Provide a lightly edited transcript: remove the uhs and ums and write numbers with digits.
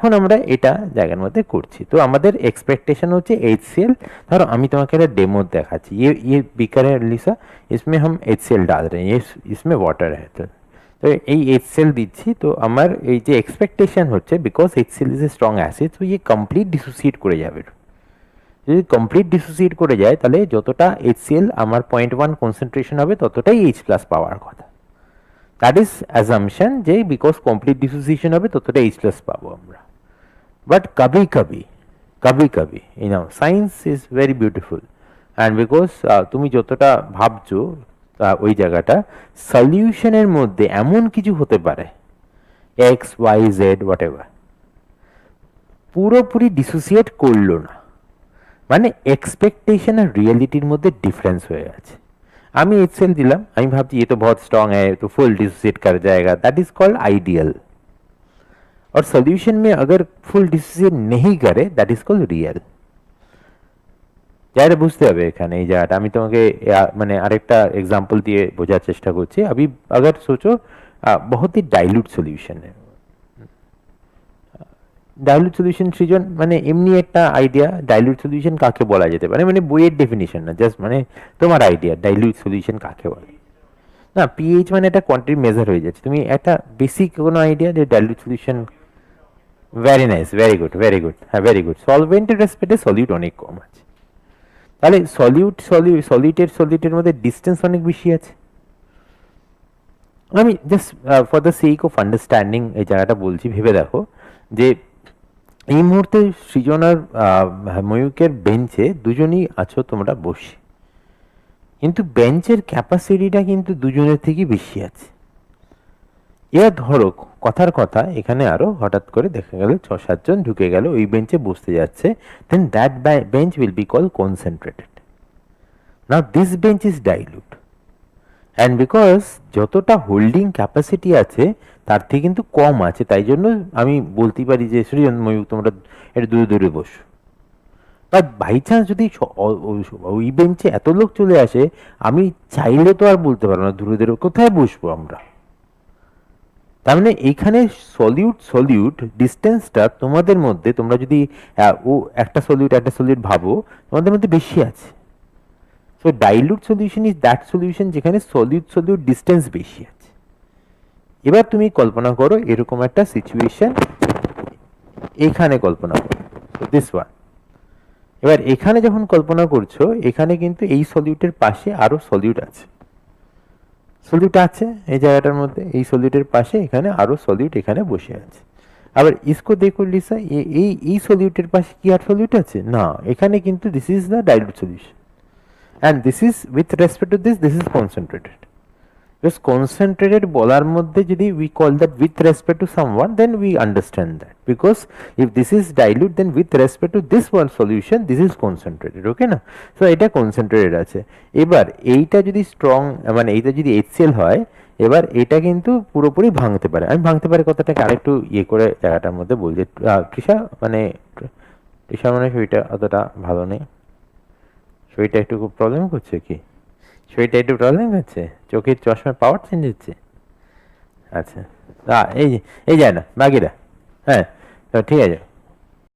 এখন আমরা এটা জায়গার মধ্যে করছি, তো আমাদের এক্সপেকটেশন হচ্ছে HCl। ধরো আমি তোমাকে একটা ডেমো দেখাচ্ছি, ये बीकर है लिसा, इसमें हम HCl डाल रहे हैं, ये इसमें वाटर है। তো এই HCl দিচ্ছি, তো আমার এই যে এক্সপেকটেশন হচ্ছে because HCl is a strong acid, তো ये কমপ্লিট ডিসোসিয়েট করে যাবে। যদি কমপ্লিট ডিসোসিয়েট করে যায় তাহলে যতটা HCl আমার 0.1 কনসেন্ট্রেশন হবে ততটাই H+ পাওয়ার কথা। দ্যাট ইজ অ্যাজাম্পশন যে বিকজ কমপ্লিট ডিসোসিয়েশন হবে ততটা H+ পাবো আমরা। বাট কবি কবি science is very beautiful, and because তুমি যতটা ভাবছো ওই জায়গাটা সলিউশনের মধ্যে এমন কিছু হতে পারে XYZ হোয়াট এভার, পুরোপুরি ডিসোসিয়েট করলো না, মানে এক্সপেকটেশন আর রিয়েলিটির মধ্যে ডিফারেন্স হয়ে আছে। আমি HCl दिला, আমি ভাবছি ये तो बहुत स्ट्रांग है, तो फुल डिसोसिएट कर जाएगा, दैट इज कॉल्ड आइडियल। और सॉल्यूशन में अगर फुल डिसोसिएट नहीं करे दैट इज कॉल्ड रियल। যারা বুঝতে হবে এখানে এই জায়গাটা, আমি তোমাকে মানে আরেকটা एग्जांपल দিয়ে বোঝার চেষ্টা করছি। अभी अगर सोचो बहुत ही डाइल्यूट सॉल्यूशन है, ডাইলুট সলিউশন সৃজন মানে এমনি একটা আইডিয়া, ডাইলুট সলিউশন কাকে বলা যেতে পারে, মানে বইয়ের ডেফিনিশন না, জাস্ট মানে তোমার আইডিয়া ডাইলুট সলিউশন কাকে বলে। না পিএইচ মানে একটা কোয়ান্টিটি মেজার হয়ে যাচ্ছে, তুমি একটা বেসিক কোনো আইডিয়া যে dilute solution. Very nice, very good, very good, হ্যাঁ ভেরি গুড। সলভেন্টের রেসপেক্টে সলিউট অনেক কম আছে, তাহলে সলিউটের মধ্যে ডিস্টেন্স অনেক বেশি আছে। আমি just for the sake of understanding এই জায়গাটা বলছি, ভেবে দেখো যে এই মুহূর্তে সৃজন আর ময়ূকের বেঞ্চে দুজনই আছো তোমরা বসে, কিন্তু বেঞ্চের ক্যাপাসিটিটা কিন্তু দুজনের থেকে বেশি আছে। এবার ধরো কথার কথা এখানে আরো হঠাৎ করে দেখা গেল 6-7 জন ঢুকে গেল, ওই বেঞ্চে বসতে যাচ্ছে, then that bench will be call concentrated. Now this bench is dilute, and because যতটা হোল্ডিং ক্যাপাসিটি আছে তার থেকে কিন্তু কম আছে, তাই জন্য আমি বলতে পারি যে সৃজন ময়ূক তোমরা একটু দূরে দূরে বসো। বাট বাই চান্স যদি ওই বেঞ্চে এত লোক চলে আসে, আমি চাইলে তো আর বলতে পারবো না দূরে দূরে কোথায় বসবো আমরা। তার মানে এইখানে সলিউট ডিস্টেন্সটা তোমাদের মধ্যে, তোমরা যদি ও একটা সলিউট ভাবো, তোমাদের মধ্যে বেশি আছে। So dilute solution is that solution যেখানে সলিউট ডিস্টেন্স বেশি আছে। এবার তুমি কল্পনা করো এরকম একটা সিচুয়েশন, এখানে কল্পনা করো দিস ওয়ান। এবার এখানে যখন কল্পনা করছো, এখানে কিন্তু এই সলিউটের পাশে আরো সলিউট আছে এই জায়গাটার মধ্যে, এই সলিউটের পাশে এখানে আরো সলিউট এখানে বসে আছে। আবার ইসকো দেখো লিসা, এই সলিউটের পাশে কি আর সলিউট আছে না, এখানে কিন্তু this is the dilute solution, and this is with respect to this is concentrated, because concentrated বলার মধ্যে যদি we call that with respect to someone, then we understand that, because if this is dilute then with respect to this one solution this is concentrated, okay না। so এটা concentrated আছে। এবার এইটা যদি strong মানে এইটা যদি HCl হয়, এবার এটা কিন্তু পুরোপুরি ভাঙতে পারে। আমি ভাঙতে পারে কথাটাকে আরেকটু ইয়ে করে জায়গাটার মধ্যে বলছি। তৃষা মানে শরীরটা অতটা ভালো নেই, শরীরটা একটু খুব প্রবলেম করছে কি, শরীরটা একটু প্রবলেম হচ্ছে, চোখের চশমার পাওয়ার চেঞ্জ হচ্ছে। আচ্ছা এই যায় না বাকিরা, হ্যাঁ ঠিক আছে।